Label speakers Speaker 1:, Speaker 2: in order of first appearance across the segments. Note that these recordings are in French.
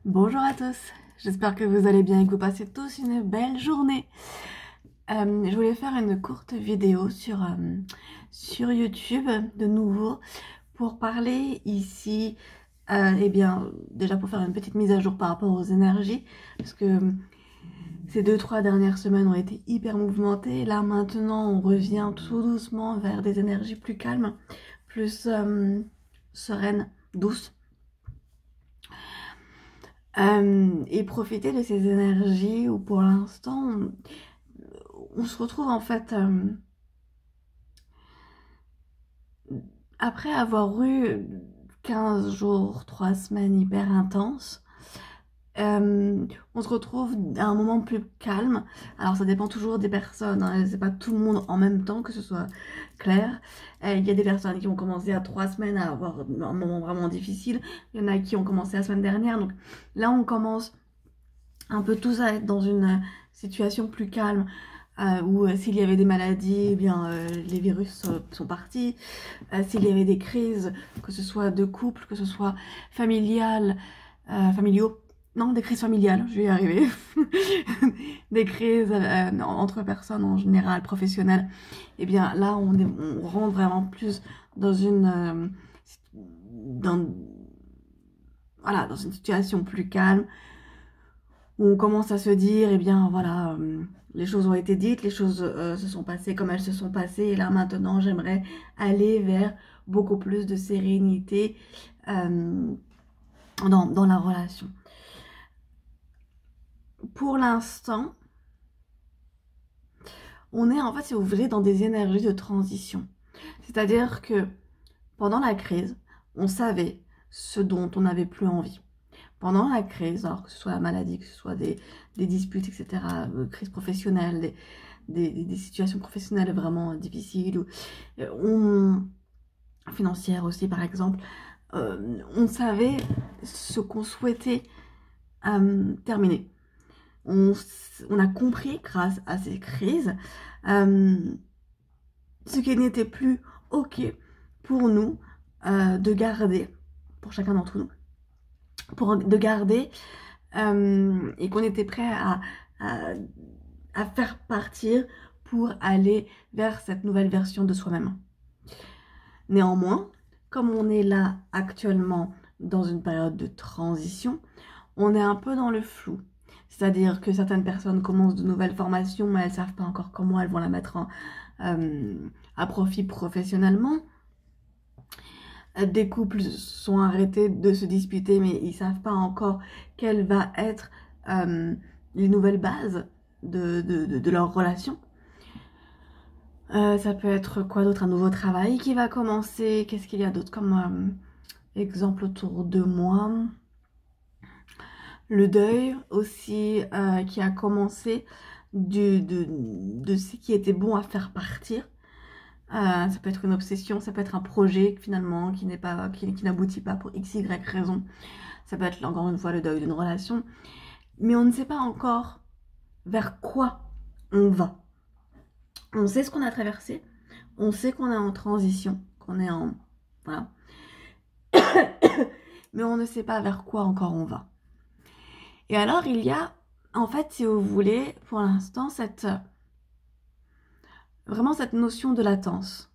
Speaker 1: Bonjour à tous, j'espère que vous allez bien et que vous passez tous une belle journée. Je voulais faire une courte vidéo sur YouTube de nouveau pour parler ici, eh bien déjà pour faire une petite mise à jour par rapport aux énergies parce que ces 2-3 dernières semaines ont été hyper mouvementées. Là maintenant on revient tout doucement vers des énergies plus calmes, plus sereines, douces. Et profiter de ces énergies où pour l'instant on se retrouve en fait après avoir eu 15 jours, 3 semaines hyper intenses. On se retrouve à un moment plus calme. Alors ça dépend toujours des personnes, hein. C'est pas tout le monde en même temps, que ce soit clair. Il y a des personnes qui ont commencé à 3 semaines à avoir un moment vraiment difficile. Il y en a qui ont commencé la semaine dernière. Donc là on commence un peu tous à être dans une situation plus calme, où s'il y avait des maladies, eh bien les virus sont partis. S'il y avait des crises, que ce soit de couple, que ce soit familiales, familiaux, non, des crises familiales, je vais y arriver, des crises entre personnes en général, professionnelles, eh bien là on rentre vraiment plus dans dans, voilà, dans une situation plus calme, où on commence à se dire, eh bien voilà, les choses ont été dites, les choses se sont passées comme elles se sont passées, et là maintenant j'aimerais aller vers beaucoup plus de sérénité dans la relation. Pour l'instant, on est en fait, si vous voulez, dans des énergies de transition. C'est-à-dire que pendant la crise, on savait ce dont on n'avait plus envie. Pendant la crise, alors que ce soit la maladie, que ce soit des disputes, etc., crise professionnelle, des situations professionnelles vraiment difficiles, ou financières aussi par exemple, on savait ce qu'on souhaitait terminer. On a compris grâce à ces crises ce qui n'était plus ok pour nous de garder, pour chacun d'entre nous, de garder, et qu'on était prêt à faire partir pour aller vers cette nouvelle version de soi-même. Néanmoins, comme on est là actuellement dans une période de transition, on est un peu dans le flou. C'est-à-dire que certaines personnes commencent de nouvelles formations, mais elles ne savent pas encore comment elles vont la mettre à profit professionnellement. Des couples sont arrêtés de se disputer, mais ils ne savent pas encore quelles vont être les nouvelles bases de leur relation. Ça peut être quoi d'autre? Un nouveau travail qui va commencer. Qu'est-ce qu'il y a d'autre comme exemple autour de moi? Le deuil aussi qui a commencé de ce qui était bon à faire partir. Ça peut être une obsession, ça peut être un projet finalement qui n'aboutit pas pour x, y raison. Ça peut être encore une fois le deuil d'une relation. Mais on ne sait pas encore vers quoi on va. On sait ce qu'on a traversé, on sait qu'on est en transition, qu'on est en... Voilà. Mais on ne sait pas vers quoi encore on va. Et alors il y a, en fait, si vous voulez, pour l'instant, vraiment cette notion de latence.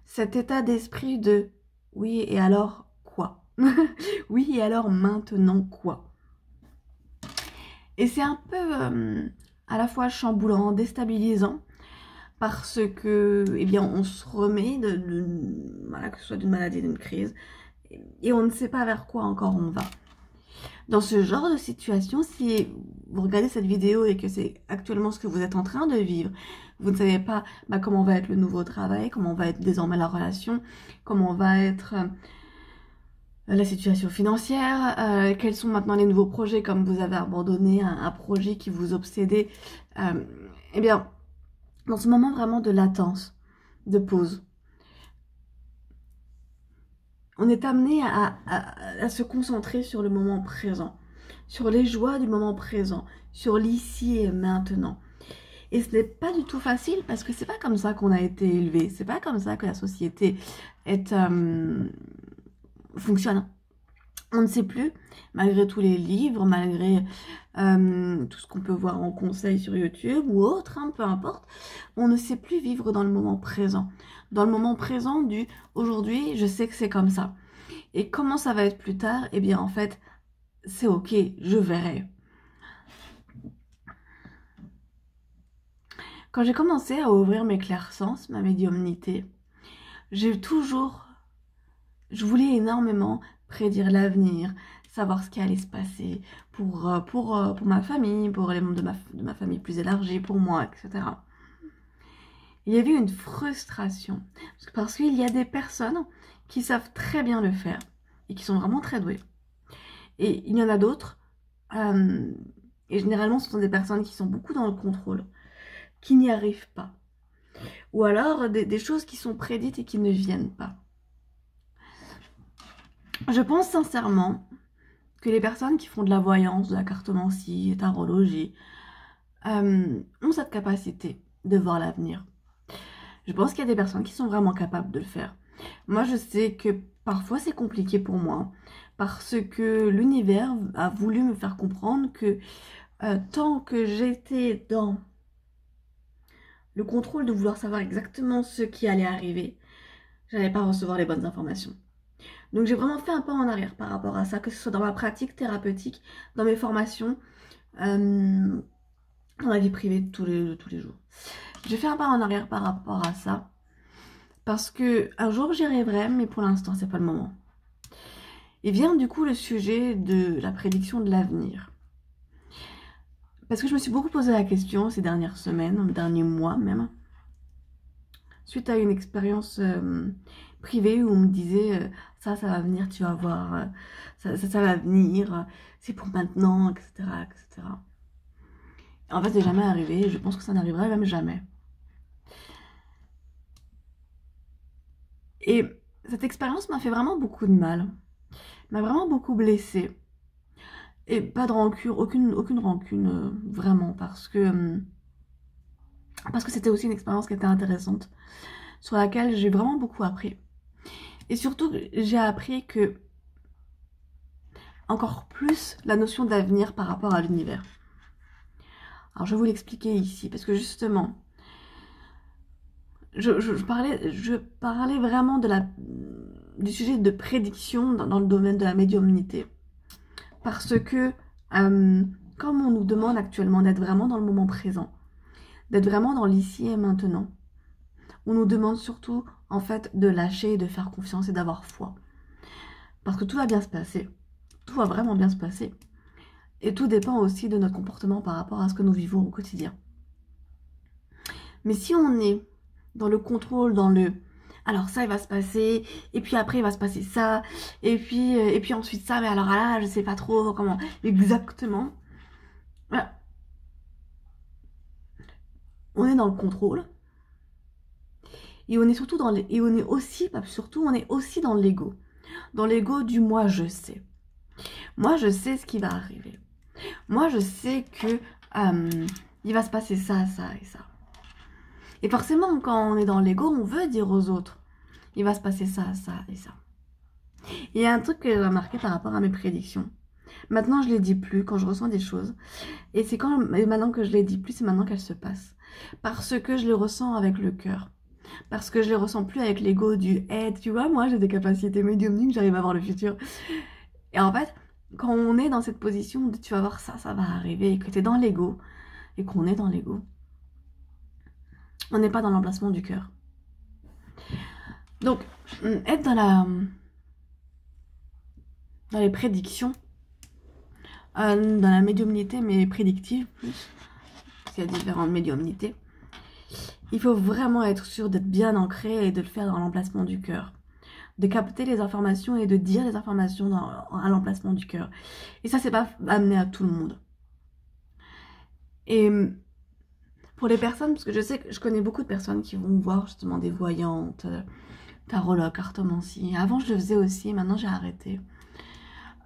Speaker 1: Cet état d'esprit de oui, et alors quoi? Oui, et alors maintenant quoi? Et c'est un peu à la fois chamboulant, déstabilisant, parce que, eh bien, on se remet voilà, que ce soit d'une maladie, d'une crise, et on ne sait pas vers quoi encore on va. Dans ce genre de situation, si vous regardez cette vidéo et que c'est actuellement ce que vous êtes en train de vivre, vous ne savez pas comment va être le nouveau travail, comment va être désormais la relation, comment va être la situation financière, quels sont maintenant les nouveaux projets, comme vous avez abandonné un projet qui vous obsédait, eh bien, dans ce moment vraiment de latence, de pause, on est amené à se concentrer sur le moment présent, sur les joies du moment présent, sur l'ici et maintenant. Et ce n'est pas du tout facile parce que c'est pas comme ça qu'on a été élevé, c'est pas comme ça que la société fonctionne. On ne sait plus, malgré tous les livres, malgré tout ce qu'on peut voir en conseil sur YouTube ou autre, hein, peu importe, on ne sait plus vivre dans le moment présent. Dans le moment présent du aujourd'hui, je sais que c'est comme ça. Et comment ça va être plus tard? Eh bien, en fait, c'est ok, je verrai. Quand j'ai commencé à ouvrir mes clairsens, ma médiumnité, je voulais énormément prédire l'avenir, savoir ce qui allait se passer pour ma famille, pour les membres de ma famille plus élargie, pour moi, etc. Il y avait une frustration, parce qu'il y a des personnes qui savent très bien le faire, et qui sont vraiment très douées. Et il y en a d'autres, et généralement ce sont des personnes qui sont beaucoup dans le contrôle, qui n'y arrivent pas. Ou alors des choses qui sont prédites et qui ne viennent pas. Je pense sincèrement que les personnes qui font de la voyance, de la cartomancie, tarologie, ont cette capacité de voir l'avenir. Je pense qu'il y a des personnes qui sont vraiment capables de le faire. Moi, je sais que parfois c'est compliqué pour moi, parce que l'univers a voulu me faire comprendre que tant que j'étais dans le contrôle de vouloir savoir exactement ce qui allait arriver, j'allais pas recevoir les bonnes informations. Donc j'ai vraiment fait un pas en arrière par rapport à ça, que ce soit dans ma pratique thérapeutique, dans mes formations, dans la vie privée de tous les jours. J'ai fait un pas en arrière par rapport à ça, parce que un jour j'y arriverai, mais pour l'instant c'est pas le moment. Et vient du coup le sujet de la prédiction de l'avenir. Parce que je me suis beaucoup posé la question ces dernières semaines, derniers mois même, suite à une expérience privée où on me disait ça va venir, tu vas voir, ça va venir, c'est pour maintenant, etc., etc. Et en fait, c'est jamais arrivé, et je pense que ça n'arriverait même jamais. Et cette expérience m'a fait vraiment beaucoup de mal, m'a vraiment beaucoup blessée. Et pas de rancune, aucune rancune, vraiment, parce que c'était aussi une expérience qui était intéressante, sur laquelle j'ai vraiment beaucoup appris. Et surtout, j'ai appris que, encore plus, la notion d'avenir par rapport à l'univers. Alors, je vais vous l'expliquer ici, parce que justement, je parlais vraiment du sujet de prédiction dans le domaine de la médiumnité. Parce que, comme on nous demande actuellement d'être vraiment dans le moment présent, d'être vraiment dans l'ici et maintenant, on nous demande surtout, en fait, de lâcher, de faire confiance et d'avoir foi. Parce que tout va bien se passer. Tout va vraiment bien se passer. Et tout dépend aussi de notre comportement par rapport à ce que nous vivons au quotidien. Mais si on est dans le contrôle, dans le... Alors ça, il va se passer, et puis après, il va se passer ça, et puis ensuite ça, mais alors là, je sais pas trop comment exactement. Voilà. On est dans le contrôle. Et on est surtout dans les... Et on est aussi, pas surtout, on est aussi dans l'ego. Dans l'ego du moi je sais. Moi je sais ce qui va arriver. Moi je sais que il va se passer ça, ça et ça. Et forcément quand on est dans l'ego, on veut dire aux autres, il va se passer ça, ça et ça. Il y a un truc que j'ai remarqué par rapport à mes prédictions. Maintenant je les dis plus quand je ressens des choses. Et c'est maintenant que je les dis plus, c'est maintenant qu'elles se passent. Parce que je les ressens avec le cœur. Parce que je les ressens plus avec l'ego du hey, tu vois, moi j'ai des capacités médiumniques, j'arrive à voir le futur. Et en fait, quand on est dans cette position de tu vas voir ça va arriver, et que tu es dans l'ego, et qu'on est dans l'ego, on n'est pas dans l'emplacement du cœur. Donc, être dans les prédictions, dans la médiumnité, mais prédictive plus, parce qu'il y a différentes médiumnités, il faut vraiment être sûr d'être bien ancré et de le faire dans l'emplacement du cœur. De capter les informations et de dire les informations à l'emplacement du cœur. Et ça, c'est pas amené à tout le monde. Et pour les personnes, parce que je sais que je connais beaucoup de personnes qui vont voir justement des voyantes, tarologues, cartomancie. Avant, je le faisais aussi, maintenant j'ai arrêté.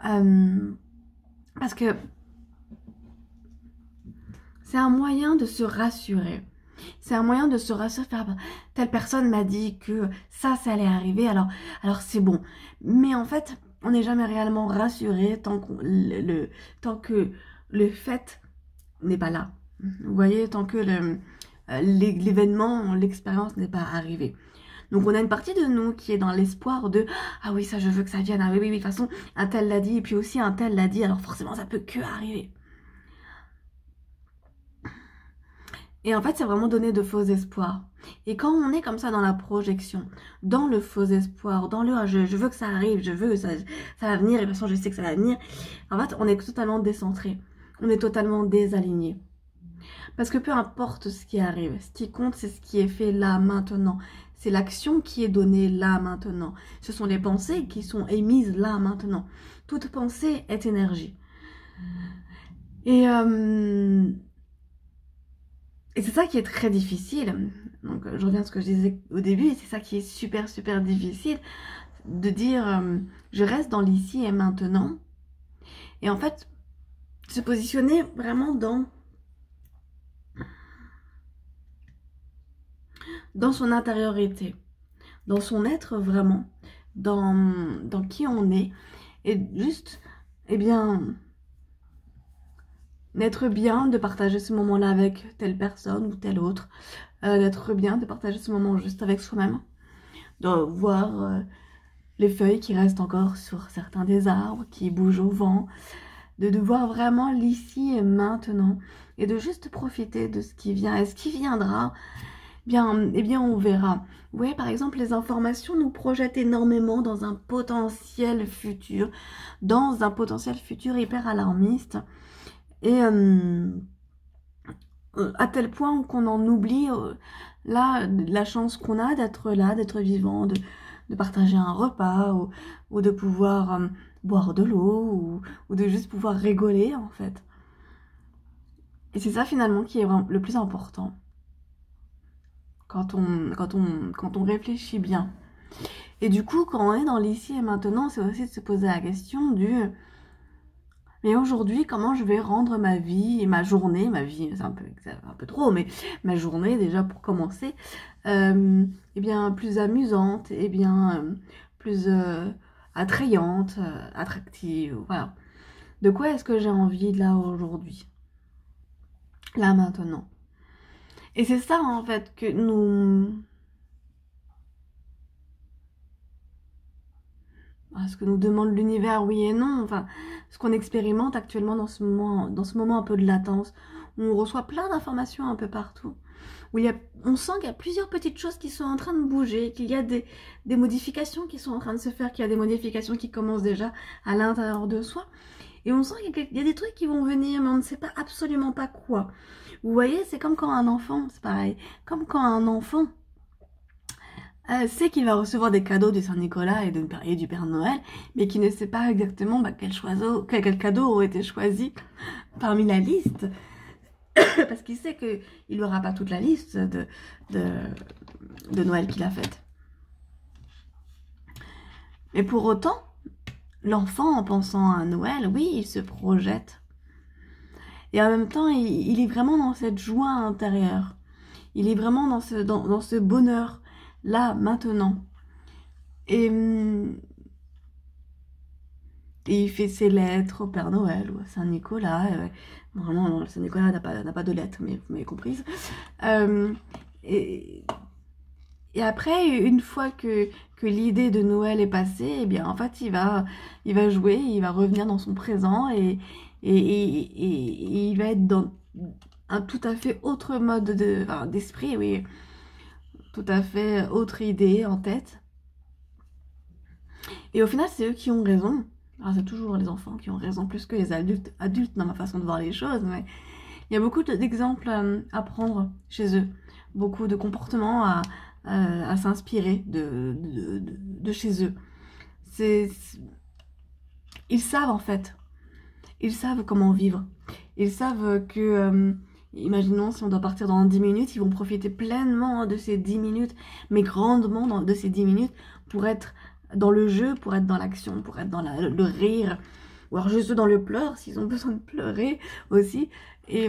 Speaker 1: Parce que c'est un moyen de se rassurer. C'est un moyen de se rassurer, telle personne m'a dit que ça allait arriver, alors c'est bon. Mais en fait, on n'est jamais réellement rassuré tant que le fait n'est pas là. Vous voyez, tant que l'événement, l'expérience n'est pas arrivée. Donc on a une partie de nous qui est dans l'espoir de « Ah oui, ça je veux que ça vienne, ah oui, oui, oui, de toute façon, un tel l'a dit, et puis aussi un tel l'a dit, alors forcément ça peut que arriver. » Et en fait, c'est vraiment donner de faux espoirs. Et quand on est comme ça dans la projection, dans le faux espoir, dans le je veux que ça arrive, je veux que ça va venir, et de toute façon je sais que ça va venir, en fait, on est totalement décentré. On est totalement désaligné. Parce que peu importe ce qui arrive, ce qui compte, c'est ce qui est fait là, maintenant. C'est l'action qui est donnée là, maintenant. Ce sont les pensées qui sont émises là, maintenant. Toute pensée est énergie. Et c'est ça qui est très difficile. Donc, je reviens à ce que je disais au début. C'est ça qui est super, super difficile. De dire, je reste dans l'ici et maintenant. Et en fait, se positionner vraiment dans son intériorité, dans son être vraiment, dans qui on est. Et juste, eh bien, d'être bien de partager ce moment-là avec telle personne ou telle autre. D'être bien de partager ce moment juste avec soi-même. De voir les feuilles qui restent encore sur certains des arbres, qui bougent au vent. De voir vraiment l'ici et maintenant. Et de juste profiter de ce qui vient. Et ce qui viendra, eh bien on verra. Vous voyez, par exemple, les informations nous projettent énormément dans un potentiel futur. Dans un potentiel futur hyper alarmiste. Et à tel point qu'on en oublie là, la chance qu'on a d'être là, d'être vivant, de partager un repas ou de pouvoir boire de l'eau ou de juste pouvoir rigoler en fait. Et c'est ça finalement qui est le plus important quand on réfléchit bien. Et du coup, quand on est dans l'ici et maintenant, c'est aussi de se poser la question du... Mais aujourd'hui, comment je vais rendre ma vie et ma journée, ma vie, c'est un peu trop, mais ma journée déjà pour commencer, eh bien plus amusante, eh bien plus attrayante, attractive, voilà. De quoi est-ce que j'ai envie là aujourd'hui, là maintenant? Et c'est ça en fait que ce que nous demande l'univers, oui et non, enfin, ce qu'on expérimente actuellement dans ce moment un peu de latence, où on reçoit plein d'informations un peu partout, où on sent qu'il y a plusieurs petites choses qui sont en train de bouger, qu'il y a des modifications qui sont en train de se faire, qu'il y a des modifications qui commencent déjà à l'intérieur de soi, et on sent qu'il y a des trucs qui vont venir, mais on ne sait pas absolument pas quoi. Vous voyez, c'est comme quand un enfant, c'est pareil, comme quand un enfant sait qu'il va recevoir des cadeaux du Saint-Nicolas et du Père Noël, mais qui ne sait pas exactement quel cadeau aurait été choisi parmi la liste, parce qu'il sait qu'il n'aura pas toute la liste de Noël qu'il a faite. Mais pour autant, l'enfant, en pensant à Noël, oui, il se projette. Et en même temps, il est vraiment dans cette joie intérieure. Il est vraiment dans ce bonheur là, maintenant. Et il fait ses lettres au Père Noël ou à Saint-Nicolas. Normalement, non, le Saint-Nicolas n'a pas de lettres, mais vous m'avez comprise. Et après, une fois que l'idée de Noël est passée, eh bien, en fait, il va jouer, il va revenir dans son présent et il va être dans un tout à fait autre mode d'esprit, oui. Tout à fait autre idée en tête. Et au final, c'est eux qui ont raison. Alors, c'est toujours les enfants qui ont raison plus que les adultes dans ma façon de voir les choses, mais il y a beaucoup d'exemples à prendre chez eux. Beaucoup de comportements à s'inspirer de chez eux. Ils savent en fait. Ils savent comment vivre. Ils savent que... imaginons si on doit partir dans 10 minutes, ils vont profiter pleinement de ces 10 minutes, mais grandement de ces 10 minutes pour être dans le jeu, pour être dans l'action, pour être dans le rire, ou alors juste dans le pleur, s'ils ont besoin de pleurer aussi. Et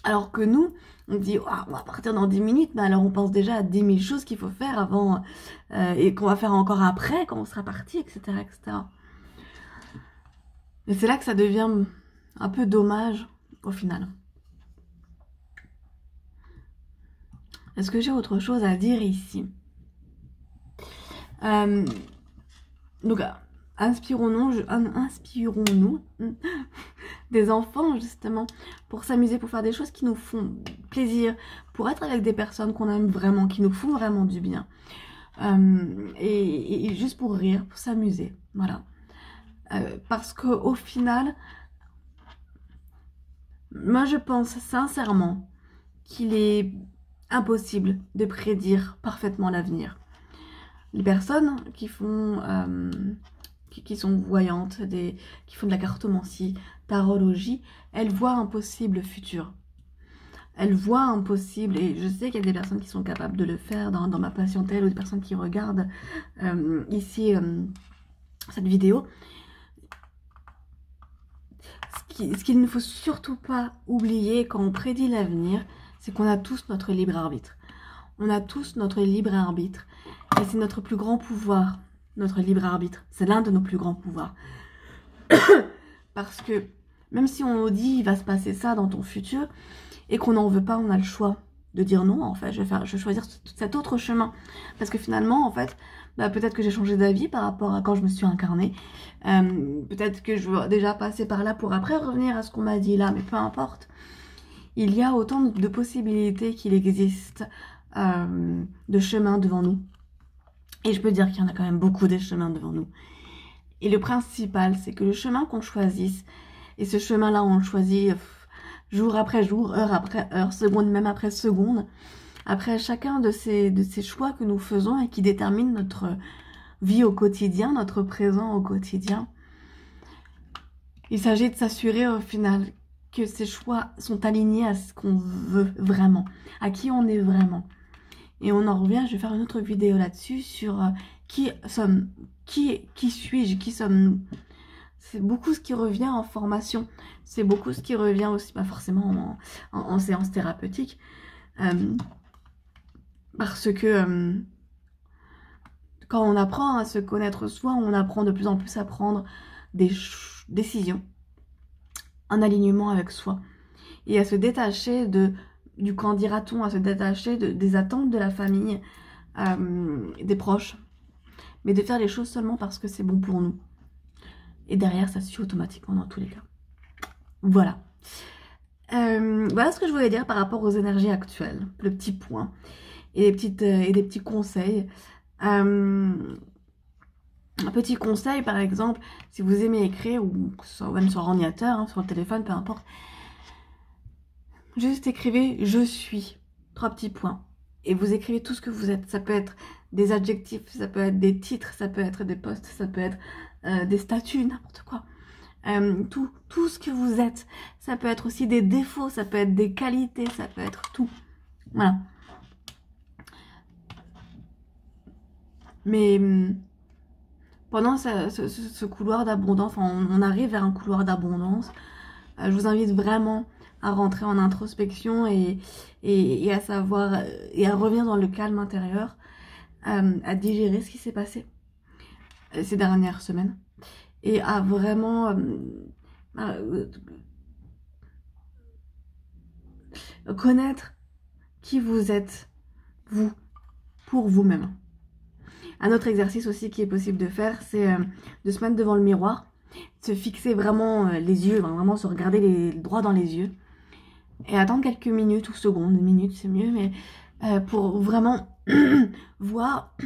Speaker 1: Alors que nous, on dit oh, on va partir dans 10 minutes, mais alors on pense déjà à 10 000 choses qu'il faut faire avant et qu'on va faire encore après quand on sera parti, etc. etc. Et c'est là que ça devient un peu dommage au final. Est-ce que j'ai autre chose à dire ici? Donc, inspirons-nous des enfants justement pour s'amuser, pour faire des choses qui nous font plaisir, pour être avec des personnes qu'on aime vraiment, qui nous font vraiment du bien. Et juste pour rire, pour s'amuser, voilà. Parce qu'au final, moi je pense sincèrement qu'il est impossible de prédire parfaitement l'avenir. Les personnes qui font, qui sont voyantes, qui font de la cartomancie, tarologie, elles voient un possible futur. Elles voient un possible, et je sais qu'il y a des personnes qui sont capables de le faire dans ma patientèle, ou des personnes qui regardent ici cette vidéo. Ce qu'il ne faut surtout pas oublier quand on prédit l'avenir, c'est qu'on a tous notre libre arbitre. On a tous notre libre arbitre. Et c'est notre plus grand pouvoir, notre libre arbitre. C'est l'un de nos plus grands pouvoirs. Parce que même si on nous dit il va se passer ça dans ton futur et qu'on n'en veut pas, on a le choix de dire non. En fait, je vais choisir cet autre chemin. Parce que finalement, en fait, bah, peut-être que j'ai changé d'avis par rapport à quand je me suis incarnée. Peut-être que je veux déjà passer par là pour après revenir à ce qu'on m'a dit là. Mais peu importe. Il y a autant de possibilités qu'il existe de chemins devant nous. Et je peux dire qu'il y en a quand même beaucoup des chemins devant nous. Et le principal, c'est que le chemin qu'on choisisse, et ce chemin-là, on le choisit jour après jour, heure après heure, seconde même après seconde, après chacun de ces choix que nous faisons et qui déterminent notre vie au quotidien, notre présent au quotidien. Il s'agit de s'assurer au final que ces choix sont alignés à ce qu'on veut vraiment, à qui on est vraiment. Et on en revient, je vais faire une autre vidéo là-dessus sur qui suis-je, qui sommes-nous. C'est beaucoup ce qui revient en formation, c'est beaucoup ce qui revient aussi, pas forcément en séance thérapeutique, parce que quand on apprend à se connaître soi, on apprend de plus en plus à prendre des décisions en alignement avec soi et à se détacher du qu'en dira-t-on, à se détacher des attentes de la famille, des proches, mais de faire les choses seulement parce que c'est bon pour nous. Et derrière, ça suit automatiquement dans tous les cas. Voilà. Voilà ce que je voulais dire par rapport aux énergies actuelles, le petit point, et des petits conseils. Un petit conseil, par exemple, si vous aimez écrire, ou que ce soit même sur ordinateur, hein, sur le téléphone, peu importe, juste écrivez « je suis », 3 petits points. Et vous écrivez tout ce que vous êtes. Ça peut être des adjectifs, ça peut être des titres, ça peut être des posts, ça peut être des statuts, n'importe quoi. Tout ce que vous êtes. Ça peut être aussi des défauts, ça peut être des qualités, ça peut être tout. Voilà. Mais pendant ce couloir d'abondance, on arrive vers un couloir d'abondance. Je vous invite vraiment à rentrer en introspection et à savoir, et à revenir dans le calme intérieur, à digérer ce qui s'est passé ces dernières semaines et à vraiment connaître qui vous êtes, vous, pour vous-même. Un autre exercice aussi qui est possible de faire, c'est de se mettre devant le miroir, se fixer vraiment les yeux, vraiment se regarder droit dans les yeux et attendre quelques minutes ou secondes, une minute c'est mieux, mais pour vraiment voir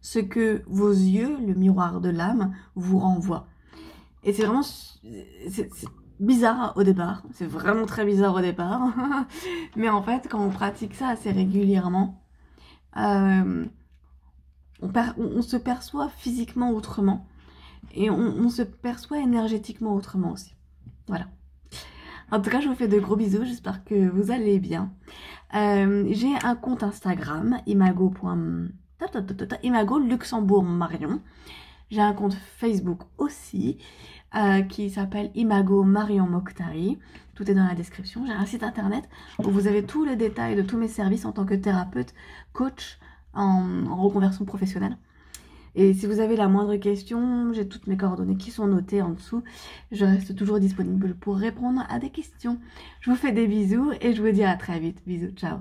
Speaker 1: ce que vos yeux, le miroir de l'âme, vous renvoient. Et c'est vraiment c'est bizarre au départ, c'est vraiment très bizarre au départ, mais en fait quand on pratique ça assez régulièrement, on se perçoit physiquement autrement et on se perçoit énergétiquement autrement aussi. Voilà. En tout cas, je vous fais de gros bisous, j'espère que vous allez bien. J'ai un compte Instagram, imago Luxembourg Marion. J'ai un compte Facebook aussi. qui s'appelle Imago Marion Mokhtari. Tout est dans la description. J'ai un site internet où vous avez tous les détails de tous mes services en tant que thérapeute, coach en reconversion professionnelle. Et si vous avez la moindre question, j'ai toutes mes coordonnées qui sont notées en dessous. Je reste toujours disponible pour répondre à des questions. Je vous fais des bisous et je vous dis à très vite. Bisous, ciao.